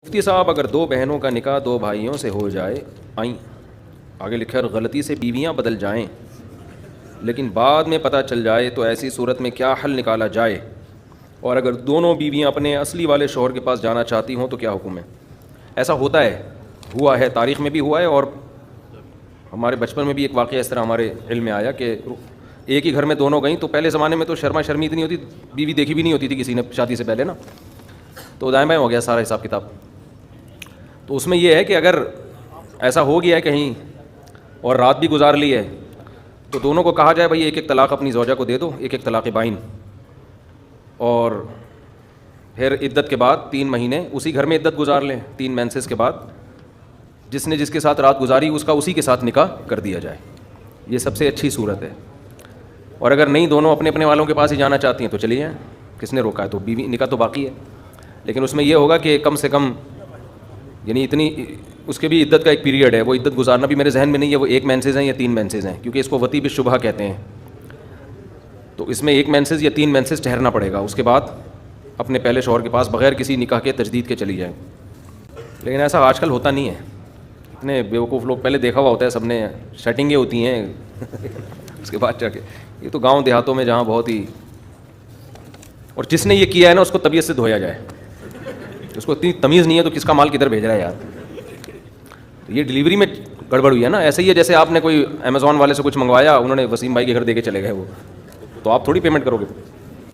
مفتی صاحب، اگر دو بہنوں کا نکاح دو بھائیوں سے ہو جائے، آگے لکھا ہے غلطی سے بیویاں بدل جائیں لیکن بعد میں پتہ چل جائے تو ایسی صورت میں کیا حل نکالا جائے؟ اور اگر دونوں بیویاں اپنے اصلی والے شوہر کے پاس جانا چاہتی ہوں تو کیا حکم ہے؟ ایسا ہوتا ہے، ہوا ہے، تاریخ میں بھی ہوا ہے، اور ہمارے بچپن میں بھی ایک واقعہ اس طرح ہمارے علم میں آیا کہ ایک ہی گھر میں دونوں گئیں. تو پہلے زمانے میں تو شرما شرمی اتنی ہوتی، بیوی دیکھی بھی نہیں ہوتی تھی کسی نے شادی سے پہلے نا، تو دائیں بائیں ہو گیا سارا حساب کتاب. تو اس میں یہ ہے کہ اگر ایسا ہو گیا ہے کہیں اور رات بھی گزار لی ہے تو دونوں کو کہا جائے بھائی ایک ایک طلاق اپنی زوجہ کو دے دو، ایک ایک طلاق بائن، اور پھر عدت کے بعد 3 مہینے اسی گھر میں عدت گزار لیں. 3 مینسز کے بعد جس نے جس کے ساتھ رات گزاری اس کا اسی کے ساتھ نکاح کر دیا جائے. یہ سب سے اچھی صورت ہے. اور اگر نہیں، دونوں اپنے اپنے والوں کے پاس ہی جانا چاہتی ہیں تو چلی جائیں، کس نے روکا ہے؟ تو بیوی نکاح تو باقی ہے، لیکن اس میں یہ ہوگا کہ کم سے کم یعنی اتنی اس کے بھی عدت کا ایک پیریڈ ہے، وہ عدت گزارنا بھی میرے ذہن میں نہیں ہے وہ 1 مینسز ہیں یا 3 مینسز ہیں، کیونکہ اس کو وطی بالشبہ کہتے ہیں. تو اس میں 1 مینسز یا 3 مینسز ٹھہرنا پڑے گا، اس کے بعد اپنے پہلے شوہر کے پاس بغیر کسی نکاح کے تجدید کے چلی جائیں. لیکن ایسا آج کل ہوتا نہیں ہے. اتنے بیوقوف لوگ، پہلے دیکھا ہوا ہوتا ہے سب نے، سیٹنگیں ہوتی ہیں اس کے بعد جا کے. یہ تو گاؤں دیہاتوں میں جہاں بہت ہی، اور جس نے یہ کیا ہے نا اس کو طبیعت سے دھویا جائے. اس کو اتنی تمیز نہیں ہے تو کس کا مال کدھر بھیج رہا ہے یار. یہ ڈلیوری میں گڑبڑ ہوئی ہے نا. ایسے ہی ہے جیسے آپ نے کوئی امیزون والے سے کچھ منگوایا، انہوں نے وسیم بھائی کے گھر دے کے چلے گئے وہ، تو آپ تھوڑی پیمنٹ کرو گے.